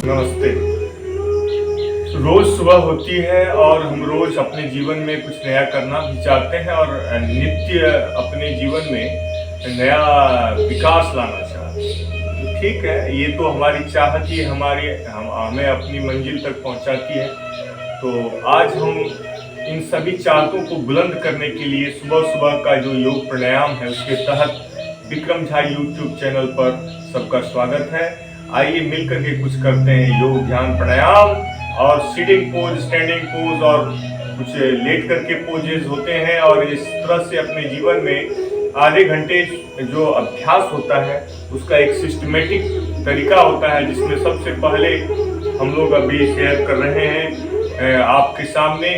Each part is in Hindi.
नमस्ते। रोज सुबह होती है और हम रोज अपने जीवन में कुछ नया करना भी चाहते हैं और नित्य अपने जीवन में नया विकास लाना चाहते हैं। तो ठीक है, ये तो हमारी चाहत ही हमें अपनी मंजिल तक पहुंचाती है। तो आज हम इन सभी चाहतों को बुलंद करने के लिए सुबह सुबह का जो योग प्राणायाम है उसके तहत विक्रम झा यूट्यूब चैनल पर सबका स्वागत है। आइए मिलकर के कुछ करते हैं योग ध्यान प्राणायाम और सिटिंग पोज, स्टैंडिंग पोज और कुछ लेट करके पोजेज होते हैं। और इस तरह से अपने जीवन में आधे घंटे जो अभ्यास होता है उसका एक सिस्टमेटिक तरीका होता है, जिसमें सबसे पहले हम लोग अभी शेयर कर रहे हैं आपके सामने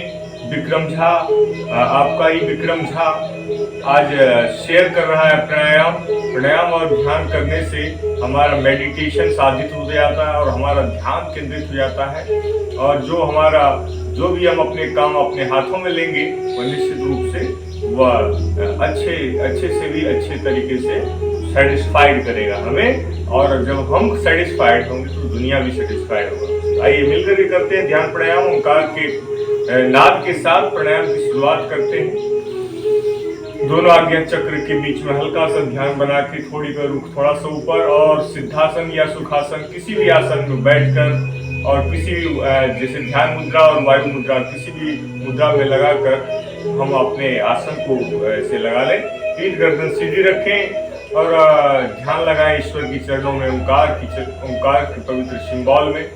विक्रम झा। आपका ही विक्रम झा आज शेयर कर रहा है प्राणायाम और ध्यान करने से हमारा मेडिटेशन साधित हो जाता है और हमारा ध्यान केंद्रित हो जाता है। और जो भी हम अपने काम अपने हाथों में लेंगे वह निश्चित रूप से वह अच्छे से भी अच्छे तरीके से सेटिस्फाइड करेगा हमें। और जब हम सेटिस्फाइड होंगे तो दुनिया भी सेटिस्फाइड होगा। आइए मिलकर के करते हैं ध्यान प्राणायाम। ओंकार के नाद के साथ प्राणायाम की शुरुआत करते हैं। दोनों आज्ञा चक्र के बीच में हल्का सा ध्यान बना के थोड़ा सा ऊपर और सिद्धासन या सुखासन किसी भी आसन में बैठकर और किसी भी जैसे ध्यान मुद्रा और वायु मुद्रा किसी भी मुद्रा में लगाकर हम अपने आसन को ऐसे लगा लें। पीठ गर्दन सीधी रखें और ध्यान लगाएं ईश्वर की चरणों में, ओंकार के पवित्र सिंबल में।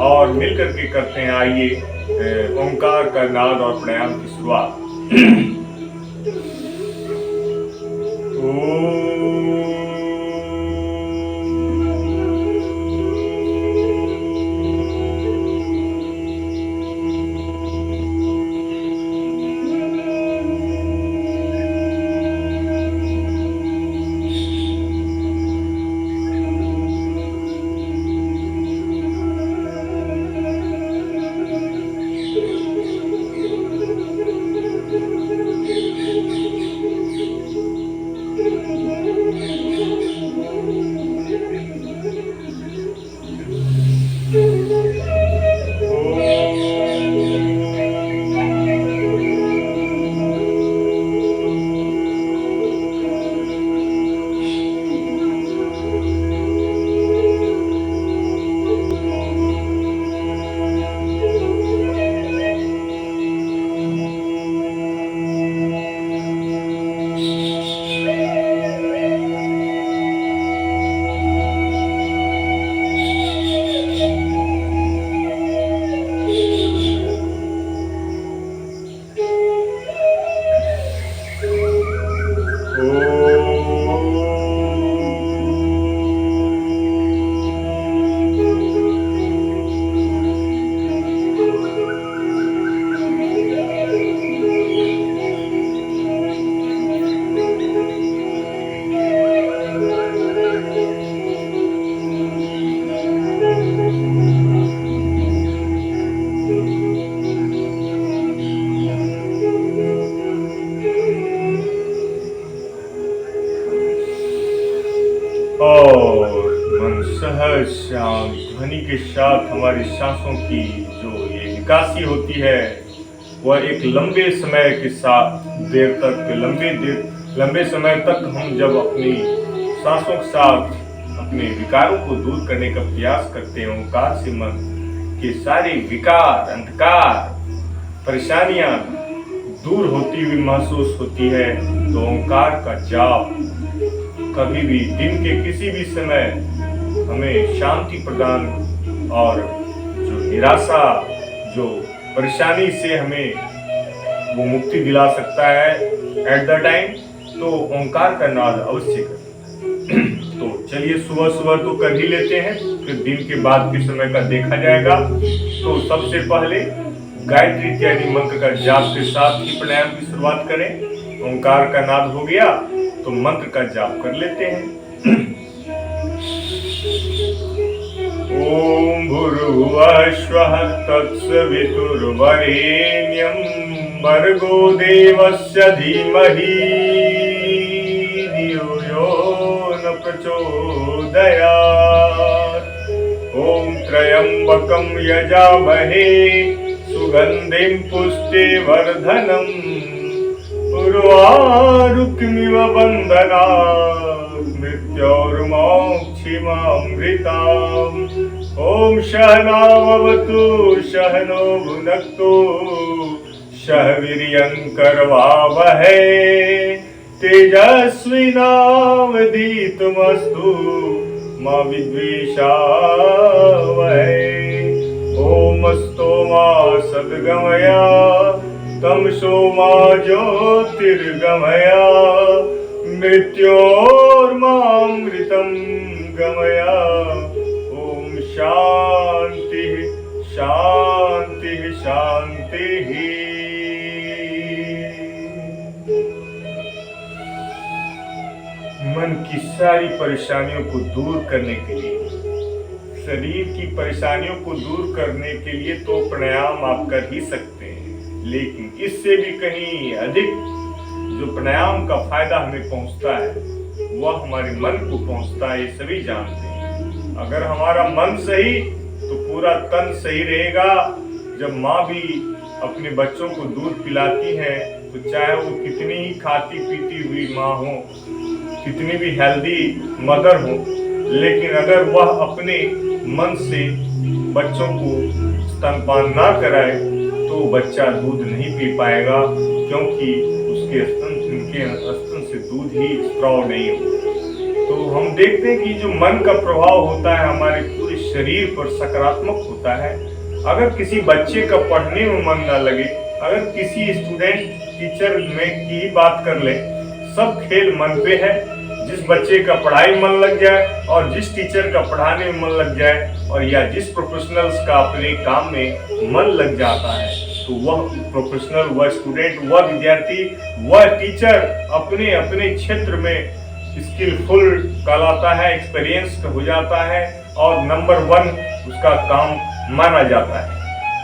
और मिलकर के करते हैं आइए ओंकार का नाद और प्राणायाम की शुरुआत। और मन सहज शांत ध्वनि के साथ हमारी सांसों की जो ये निकासी होती है वह एक लंबे समय के साथ लंबे समय तक हम जब अपनी सांसों के साथ अपने विकारों को दूर करने का प्रयास करते हैं, ओंकार से मन के सारे विकार, अंधकार, परेशानियां दूर होती हुई महसूस होती है। तो ओंकार का जाप कभी भी दिन के किसी भी समय हमें शांति प्रदान और जो निराशा, जो परेशानी से हमें वो मुक्ति दिला सकता है एट द टाइम। तो ओंकार का नाद अवश्य करें। तो चलिए सुबह सुबह तो कर ही लेते हैं, फिर दिन के बाद के समय का देखा जाएगा। तो सबसे पहले गायत्री इत्यादि मंत्र का जाप के साथ ही प्राणायाम की शुरुआत करें। ओंकार का नाद हो गया तो मंत्र का जाप कर लेते हैं। ओम भूर्भुवः स्वः तत्सवितुर्वरेण्यं भर्गो देवस्य धीमहि धियो यो न प्रचोदयात्। ओम त्रयंबकं पुष्पकं यजामहे सुगन्धिं पुष्टिवर्धनम् उर्वारुकमिव बन्धनात् मृत्योर्मोक्षिमामृताम्। ॐ सहनाववतु सहनो भुनक्तु सह वीर्यं करवावहै तेजस्विनावधीतमस्तु मा विद्विषावहै। ॐ स्तोमा सद्गमय तमसो मा ज्योतिर्गमय मृत्योर्मामृतं गमय। ॐ शांति शांति शांति। मन की सारी परेशानियों को दूर करने के लिए, शरीर की परेशानियों को दूर करने के लिए तो प्राणायाम आप कर ही सकते हैं, लेकिन इससे भी कहीं अधिक जो प्राणायाम का फायदा हमें पहुंचता है वह हमारे मन को पहुंचता है, ये सभी जानते हैं। अगर हमारा मन सही तो पूरा तन सही रहेगा। जब माँ भी अपने बच्चों को दूध पिलाती है तो चाहे वो कितनी ही खाती पीती हुई माँ हो, कितनी भी हेल्दी मदर हो, लेकिन अगर वह अपने मन से बच्चों को स्तनपान ना कराए तो बच्चा दूध नहीं पी पाएगा, क्योंकि उसके स्तन से दूध ही स्त्राव नहीं हो। तो हम देखते हैं कि जो मन का प्रभाव होता है हमारे पूरे शरीर पर सकारात्मक होता है। अगर किसी बच्चे का पढ़ने में मन ना लगे, अगर किसी स्टूडेंट टीचर में की बात कर ले, सब खेल मन पे है। जिस बच्चे का पढ़ाई मन लग जाए और जिस टीचर का पढ़ाने में मन लग जाए, और या जिस प्रोफेशनल्स का अपने काम में मन लग जाता है, तो वह प्रोफेशनल, वह स्टूडेंट, वह विद्यार्थी, वह टीचर अपने अपने क्षेत्र में स्किलफुल कहलाता है, एक्सपीरियंस्ड हो जाता है और नंबर 1 उसका काम माना जाता है।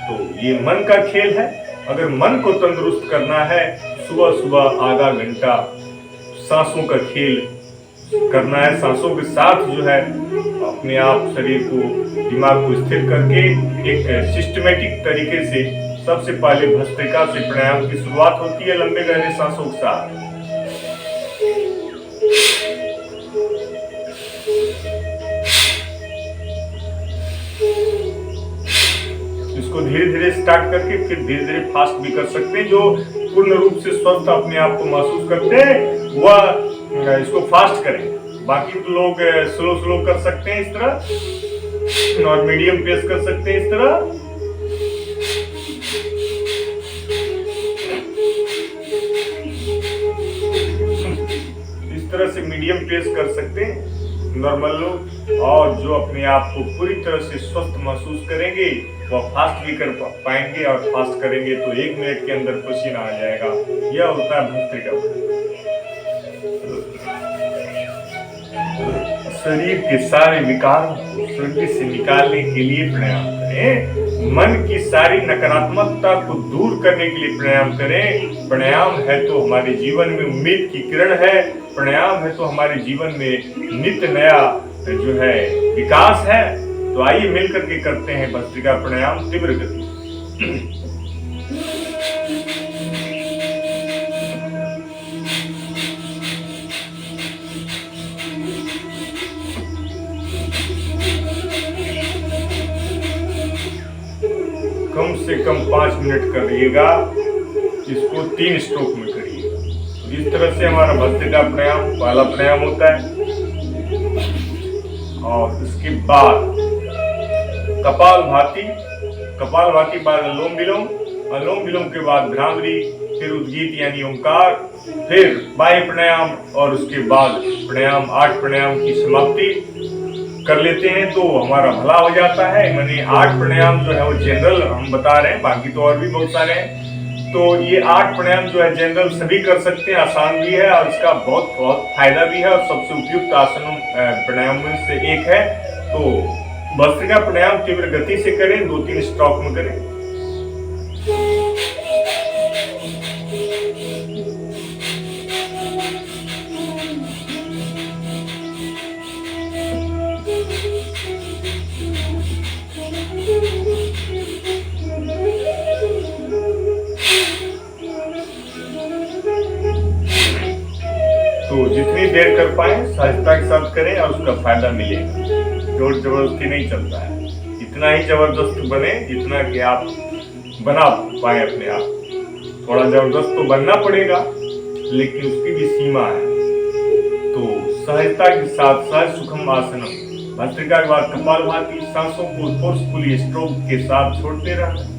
तो ये मन का खेल है। अगर मन को तंदुरुस्त करना है, सुबह सुबह आधा घंटा सांसों का खेल करना है। सांसों के साथ जो है अपने आप शरीर को, दिमाग को स्थिर करके एक सिस्टमेटिक तरीके से सबसे पहले भस्त्रिका से प्राणायाम की शुरुआत होती है, लंबे गहरे सांसों के साथ। इसको धीरे धीरे स्टार्ट करके फिर धीरे धीरे फास्ट भी कर सकते हैं। जो पूर्ण रूप से स्वस्थ अपने आप को महसूस करते हैं वह इसको फास्ट करें। बाकी तो लोग स्लो स्लो कर सकते हैं इस तरह, और मीडियम पेस कर सकते हैं इस तरह। इस तरह से मीडियम पेस कर सकते हैं नॉर्मल लोग, और जो अपने आप को पूरी तरह से स्वस्थ महसूस करेंगे वह फास्ट भी कर पाएंगे, और फास्ट करेंगे तो 1 मिनट के अंदर पसीना आ जाएगा। यह होता है भस्त्रिका। शरीर के सारे विकारों को शरीर से निकालने के लिए प्राणायाम करें। मन की सारी नकारात्मकता को दूर करने के लिए प्राणायाम करें। प्राणायाम है तो हमारे जीवन में उम्मीद की किरण है। प्राणायाम है तो हमारे जीवन में नित्य नया जो है विकास है। तो आइए मिलकर के करते हैं भस्त्रिका प्राणायाम तीव्र गति। कम से कम 5 मिनट करिएगा। इसको 3 स्ट्रोक में करिएगा। इस तरह से हमारा भस्त्रिका प्राणायाम पहला प्राणायाम होता है। और इसके बाद कपालभाति बाद अनुलोम विलोम, अनुलोम विलोम के बाद भ्रामरी, फिर उद्गीत यानी ओंकार, फिर बाह्य प्राणायाम, और उसके बाद प्राणायाम 8 प्राणायाम की समाप्ति कर लेते हैं तो हमारा भला हो जाता है। मैंने 8 प्राणायाम जो है वो जनरल हम बता रहे हैं, बाकी तो और भी बहुत सारे हैं। तो ये 8 प्राणायाम जो है जनरल सभी कर सकते हैं, आसान भी है और इसका बहुत बहुत फायदा भी है, और सबसे उपयुक्त आसनों प्राणायाम में से एक है। तो भस्त्रिका प्राणायाम तीव्र गति से करें, 2-3 स्ट्रोक में करें। सहजता के साथ करें और उसका फायदा मिलेगा। जोर जबरदस्ती नहीं चलता है। इतना ही जबरदस्त बने जितना कि आप बना पाए अपने आप। थोड़ा जबरदस्त तो बनना पड़ेगा, लेकिन उसकी भी सीमा है। तो सहजता के साथ सहज सुखम आसनम, भस्त्रिका के बाद कपालभाति, सांसों को फोर्सफुली स्ट्रोक के साथ छोड़ते रहना।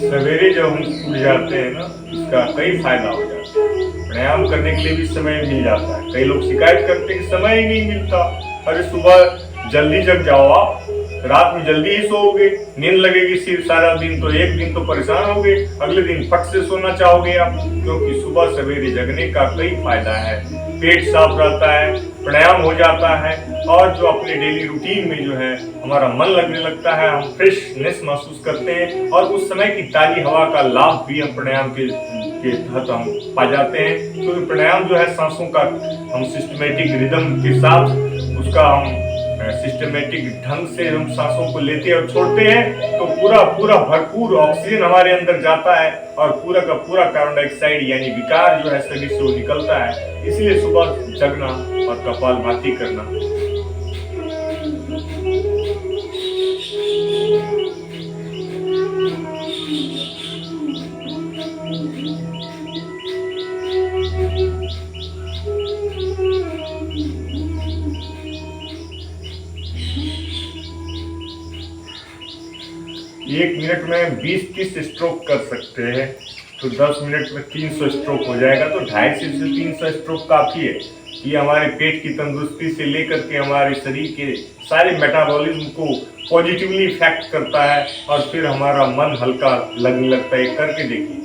सवेरे जब हम उठ जाते हैं ना, इसका कई फायदा हो जाता है। प्राणायाम करने के लिए भी समय मिल जाता है। कई लोग शिकायत करते हैं कि समय ही नहीं मिलता। अरे सुबह जल्दी जग जाओ, आप रात में जल्दी ही सोओगे, नींद लगेगी सिर्फ सारा दिन, तो एक दिन तो परेशान होगे, अगले दिन फट से सोना चाहोगे आप। क्योंकि सुबह सवेरे जगने का कई फायदा है। पेट साफ रहता है, प्राणायाम हो जाता है, और जो अपने डेली रूटीन में जो है हमारा मन लगने लगता है, हम फ्रेशनेस महसूस करते हैं, और उस समय की ताजी हवा का लाभ भी हम प्राणायाम के तहत हम पा जाते हैं। क्योंकि प्राणायाम जो है सांसों का हम सिस्टमेटिक रिदम के साथ उसका हम सिस्टमेटिक ढंग से हम सांसों को लेते और छोड़ते हैं, तो पूरा भरपूर ऑक्सीजन हमारे अंदर जाता है, और पूरा का पूरा कार्बन डाइऑक्साइड यानी विकार जो है शरीर से वो निकलता है। इसलिए सुबह जगना और कपालभाति करना। एक मिनट में 20-30 स्ट्रोक कर सकते हैं, तो 10 मिनट में 300 स्ट्रोक हो जाएगा। तो 250 से 300 स्ट्रोक काफी है। ये हमारे पेट की तंदुरुस्ती से लेकर के हमारे शरीर के सारे मेटाबॉलिज्म को पॉजिटिवली इफेक्ट करता है, और फिर हमारा मन हल्का लगने लगता है। करके देखिए।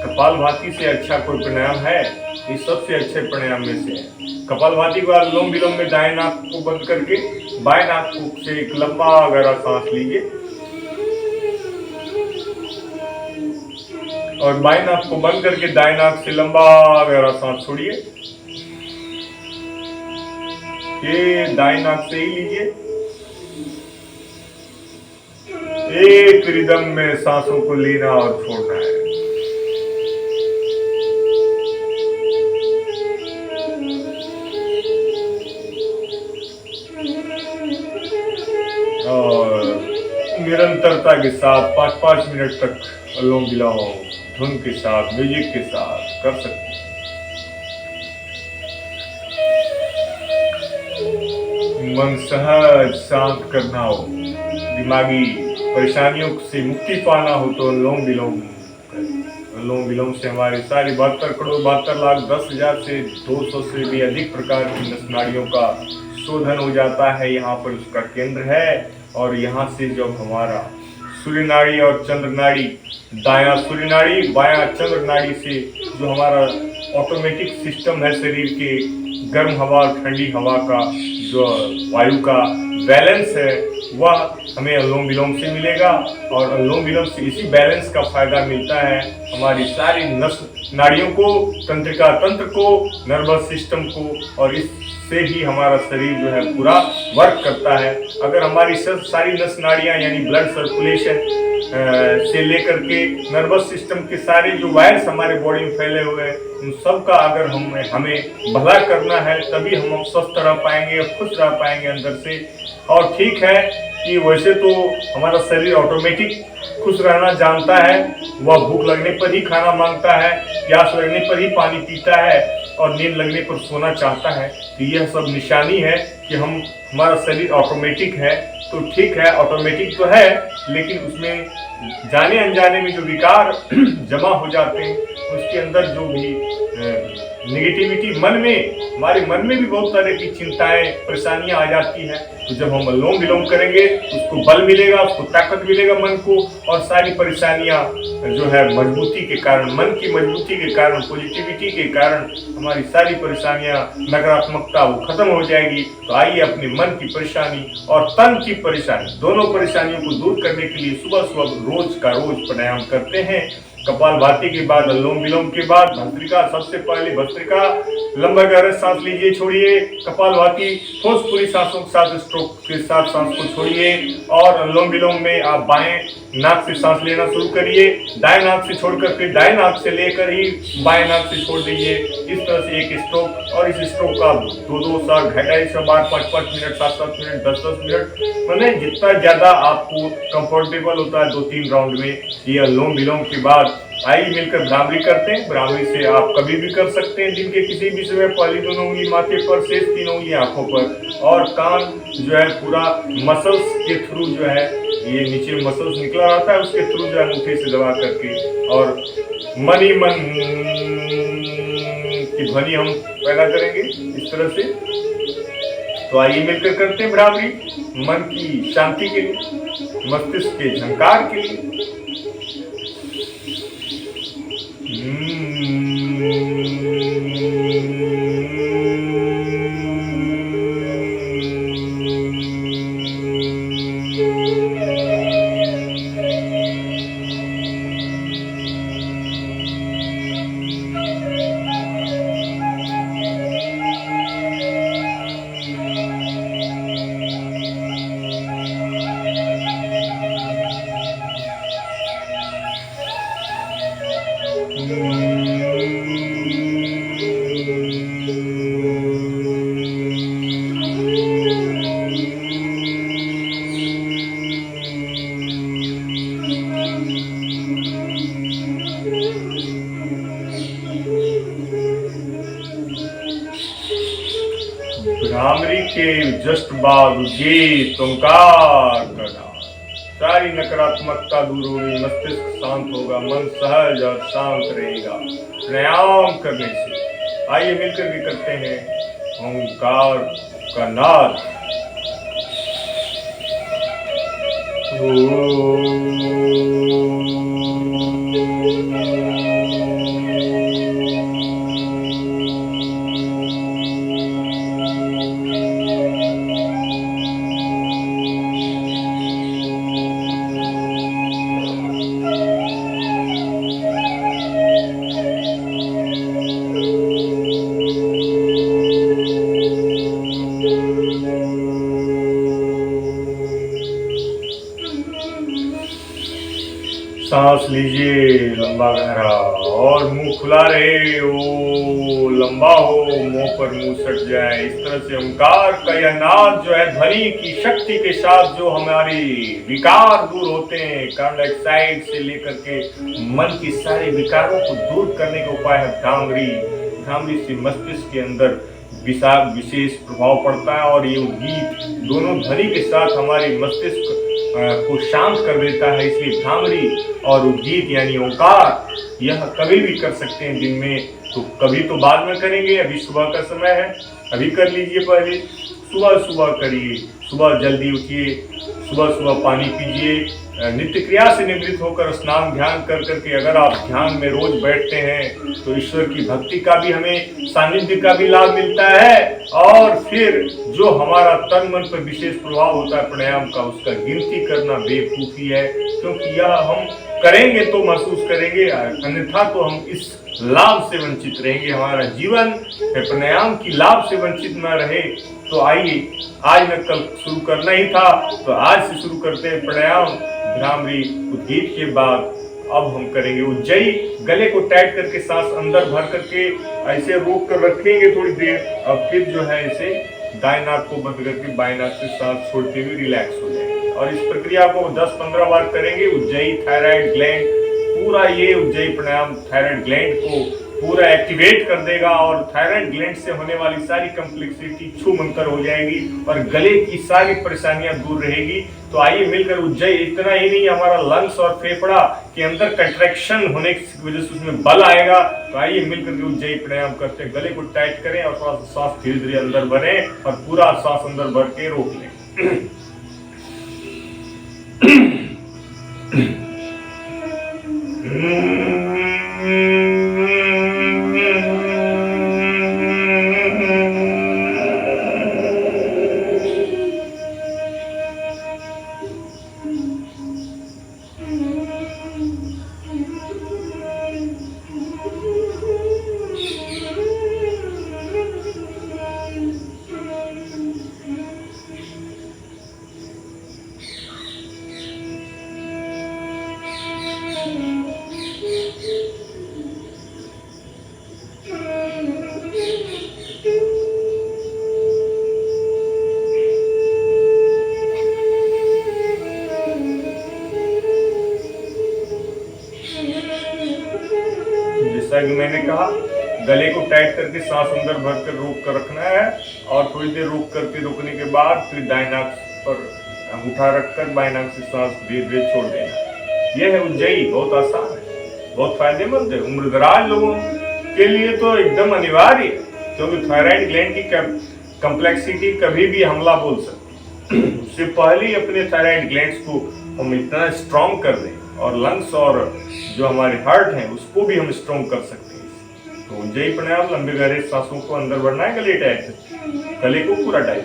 कपालभाति से अच्छा कोई प्राणायाम है? ये सबसे अच्छे प्राणायाम में से है। कपालभाति के बाद अनुलोम विलोम में दाएं नाक को बंद करके बाएं नाक से एक लंबा गहरा सांस लीजिए, और बाएं नाक को बंद करके दाएं नाक से लंबा गहरा सांस छोड़िए। ये दाएं नाक से ही लीजिए। एक रिदम में सांसों को लेना और छोड़ना है। और निरंतरता के साथ 5-5 मिनट तक अनुलोम विलोम धुन के साथ, म्यूजिक के साथ कर सकते हैं। मन सहज शांत करना हो, दिमागी परेशानियों से मुक्ति पाना हो, तो अनुलोम विलोम करें। अनुलोम विलोम से हमारे सारे 72,72,10,000 से 200 से भी अधिक प्रकार की नस नाड़ियों का शोधन हो जाता है। यहाँ पर उसका केंद्र है, और यहाँ से जब हमारा सूर्य नाड़ी और चंद्र नाड़ी, दायां सूर्य नाड़ी बायां चंद्र नाड़ी से जो हमारा ऑटोमेटिक सिस्टम है शरीर के गर्म हवा और ठंडी हवा का जो वायु का बैलेंस है, वह हमें अनुलोम विलोम से मिलेगा। और अनुलोम विलोम से इसी बैलेंस का फायदा मिलता है हमारी सारी नस नाड़ियों को, तंत्रिका तंत्र को, नर्वस सिस्टम को, और इससे ही हमारा शरीर जो है पूरा वर्क करता है। अगर हमारी सारी नस नाड़ियाँ यानी ब्लड सर्कुलेशन से लेकर के नर्वस सिस्टम के सारे जो वायर्स हमारे बॉडी में फैले हुए हैं, उन सब का अगर हमें भला करना है, तभी हम स्वस्थ रह पाएंगे, खुश रह पाएंगे अंदर से। और ठीक है कि वैसे तो हमारा शरीर ऑटोमेटिक खुश रहना जानता है, वह भूख लगने पर ही खाना मांगता है, प्यास लगने पर ही पानी पीता है, और नींद लगने पर सोना चाहता है। तो यह सब निशानी है कि हमारा शरीर ऑटोमेटिक है। तो ठीक है, ऑटोमेटिक तो है, लेकिन उसमें जाने अनजाने में जो विकार जमा हो जाते हैं, उसके अंदर जो भी निगेटिविटी मन में, हमारे मन में भी बहुत तरह की चिंताएं परेशानियां आ जाती हैं। तो जब हम अनुलोम विलोम करेंगे उसको बल मिलेगा, उसको ताकत मिलेगा मन को, और सारी परेशानियां जो है मजबूती के कारण, मन की मजबूती के कारण, पॉजिटिविटी के कारण हमारी सारी परेशानियां, नकारात्मकता वो खत्म हो जाएगी। तो आइए अपने मन की परेशानी और तन की परेशानी, दोनों परेशानियों को दूर करने के लिए सुबह सुबह रोज का रोज प्राणायाम करते हैं। कपालभाति के बाद, अनुलोम विलोम के बाद भस्त्रिका, सबसे पहले भस्त्रिका, लंबा गहरा सांस लीजिए, छोड़िए। कपालभाति ठोस पूरी सांसों के साथ, स्ट्रोक के साथ सांस को छोड़िए। और अनुलोम विलोम में आप बाएं नाक से सांस लेना शुरू करिए, दाएं नाक से छोड़कर फिर दाएं नाक से लेकर ही बाएं नाक से छोड़ दीजिए। इस तरह से एक स्ट्रोक, और इस स्ट्रोक का 2-2 साल, 2.5 बार, 5-5 मिनट, 7-7 मिनट, 10-10 मिनट, मैंने जितना ज्यादा आपको कंफर्टेबल होता है 2-3 राउंड में। ये अनुलोम विलोम के बाद आइए मिलकर भ्रामरी करते हैं। भ्रामरी से आप कभी भी कर सकते हैं दिन के किसी भी समय। पहली दोनों उंगली माथे पर, शेष 3 उंगली आंखों पर, और कान जो है पूरा मसल्स के थ्रू जो है, ये नीचे मसल्स निकला रहता है, उसके थ्रू जो है अंगूठे से दबा करके, और मन ही मन की ध्वनि हम पैदा करेंगे इस तरह से। तो आइए मिलकर करते हैं भ्रामरी, मन की शांति के लिए, मस्तिष्क के झंकार के लिए। भ्रामरी के जस्ट बाद उद्गीत ओंकार का नाद, सारी नकारात्मकता दूर होगी, मस्तिष्क शांत होगा, मन सहज और शांत रहेगा प्राणायाम करने से। आइए मिलकर भी करते हैं ओंकार का नाद। सांस लीजिए लंबा गहरा, और मुंह खुला रहे, ओ लंबा हो, मुंह पर मुंह सट जाए। इस तरह से ओंकार का यह नाद जो है, ध्वनि की शक्ति के साथ जो हमारी विकार दूर होते हैं, कार्बन डाइऑक्साइड से लेकर के मन की सारे विकारों को दूर करने का उपाय है भ्रामरी। भ्रामरी से मस्तिष्क के अंदर विशेष प्रभाव पड़ता है, और ये गीत दोनों ध्वनि के साथ हमारे मस्तिष्क को शांत कर देता है। इसलिए भ्रामरी और उद्गीत यानी ओंकार, यह कभी भी कर सकते हैं दिन में, तो कभी तो बाद में करेंगे, अभी सुबह का समय है, अभी कर लीजिए। पहले सुबह सुबह करिए, सुबह जल्दी उठिए, सुबह सुबह पानी पीजिए, नित्य क्रिया से निवृत्त होकर स्नान ध्यान कर करके अगर आप ध्यान में रोज बैठते हैं तो ईश्वर की भक्ति का भी, हमें सानिध्य का भी लाभ मिलता है। और फिर जो हमारा तन मन पर विशेष प्रभाव होता है प्राणायाम का, उसका गिनती करना बेवकूफी है, क्योंकि यह हम करेंगे तो महसूस करेंगे, अन्यथा तो हम इस लाभ से वंचित रहेंगे। हमारा जीवन प्राणायाम की लाभ से वंचित न रहे। तो आइए, आज न कल शुरू करना ही था, तो आज से शुरू करते हैं प्राणायाम। भ्रामरी उद्गीत के बाद अब हम करेंगे उज्जयी। गले को टाइट करके सांस अंदर भर करके ऐसे रोक कर रखेंगे थोड़ी देर, अब फिर जो है इसे दाएं नाक को बंद करके बाएं नाक से सांस छोड़ते हुए रिलैक्स हो जाएंगे। और इस प्रक्रिया को 10-15 बार करेंगे। उज्जयी थायराइड ग्लैंड, पूरा ये उज्जयी प्राणायाम थायराइड ग्लैंड को पूरा एक्टिवेट कर देगा और थायराइड ग्लैंड से होने वाली सारी कॉम्प्लेक्सिटी छूमंतर हो जाएगी और गले की सारी परेशानियां दूर रहेगी। तो आइए मिलकर उज्जयी, इतना ही नहीं हमारा लंग्स और फेफड़ा के अंदर कंट्रैक्शन होने की वजह से उसमें बल आएगा। तो आइए मिलकर के उज्जयी प्राणायाम करते हैं, गले को टाइट करें और थोड़ा सा सांस धीरे धीरे अंदर भरें और पूरा सांस अंदर भर के रोक लें। जैसा कि मैंने कहा, गले को टाइट करके सांस अंदर भर कर रोक कर रखना है और थोड़ी देर रोक करके रोकने के बाद फिर दाहिने नाक पर अंगूठा रखकर बाएं नाक से सांस धीरे धीरे छोड़ देना। यह है उज्जयी, बहुत आसान है, बहुत फायदेमंद है। उम्रदराज लोगों के लिए तो एकदम अनिवार्य है, क्योंकि थायराइड ग्लैंड की कॉम्प्लेक्सिटी कभी भी हमला बोल सकती है। उससे पहले ही अपने थायराइड ग्लैंड्स को हम इतना स्ट्रॉन्ग कर दें और लंग्स और जो हमारे हार्ट है उसको भी हम स्ट्रॉन्ग कर सकते हैं। तो उज्जयी प्राणायाम, लंबे गहरे सांसों को अंदर भरना है, गले टाइट, गले को पूरा टाइट।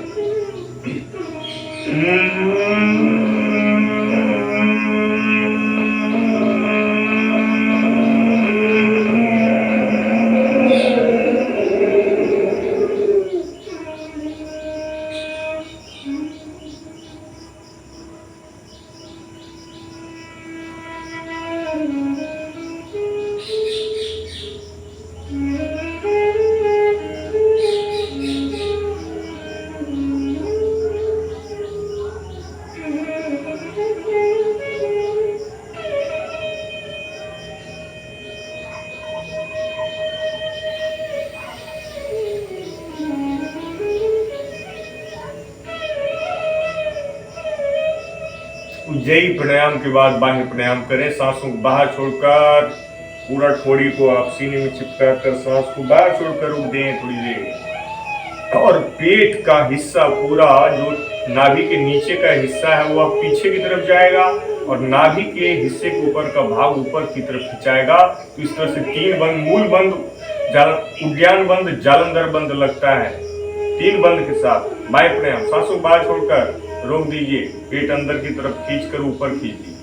उज्जयी प्राणायाम के बाद बाह्य प्राणायाम करें। सांसों को बाहर छोड़कर पूरा ठोड़ी को आप सीने में चिपका कर सांस को बाहर छोड़कर रोक दें थोड़ी देर। और पेट का हिस्सा पूरा, जो नाभि के नीचे का हिस्सा है वो अब पीछे की तरफ जाएगा और नाभि के हिस्से के ऊपर का भाग ऊपर की तरफ खिंचाएगा। तो इस तरह से 3 बंद, मूल बंद, उद्यान बंद, जालंधर बंद लगता है। 3 बंद के साथ बाह्य प्राणायाम। सांसों बाहर छोड़कर रोक दीजिए, पेट अंदर की तरफ खींचकर ऊपर खींच दीजिए।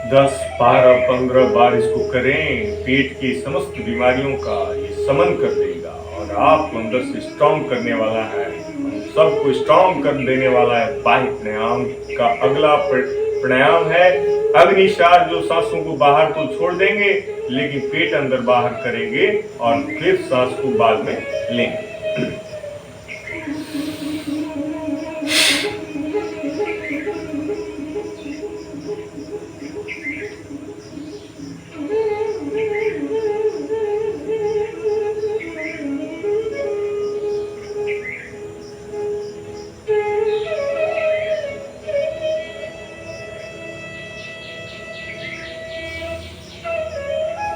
दस 12 15 बार इसको करें। पेट की समस्त बीमारियों का ये समन कर देगा और आपको अंदर से स्ट्रॉन्ग करने वाला है, सबको स्ट्रॉन्ग कर देने वाला है। बाह्य प्राणायाम का अगला प्राणायाम है अग्निसार, जो सांसों को बाहर तो छोड़ देंगे लेकिन पेट अंदर बाहर करेंगे और फिर सांस को बाद में लेंगे।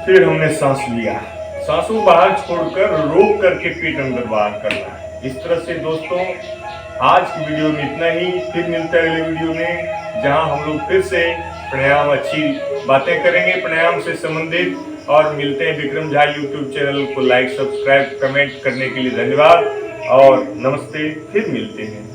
फिर हमने सांस लिया, सांसों को बाहर छोड़कर रोक करके पेट अंदर बाहर करना है। इस तरह से दोस्तों आज की वीडियो में इतना ही। फिर मिलते हैं अगले वीडियो में, जहां हम लोग फिर से प्राणायाम अच्छी बातें करेंगे प्राणायाम से संबंधित। और मिलते हैं विक्रम झा यूट्यूब चैनल को लाइक, सब्सक्राइब, कमेंट करने के लिए धन्यवाद और नमस्ते। फिर मिलते हैं।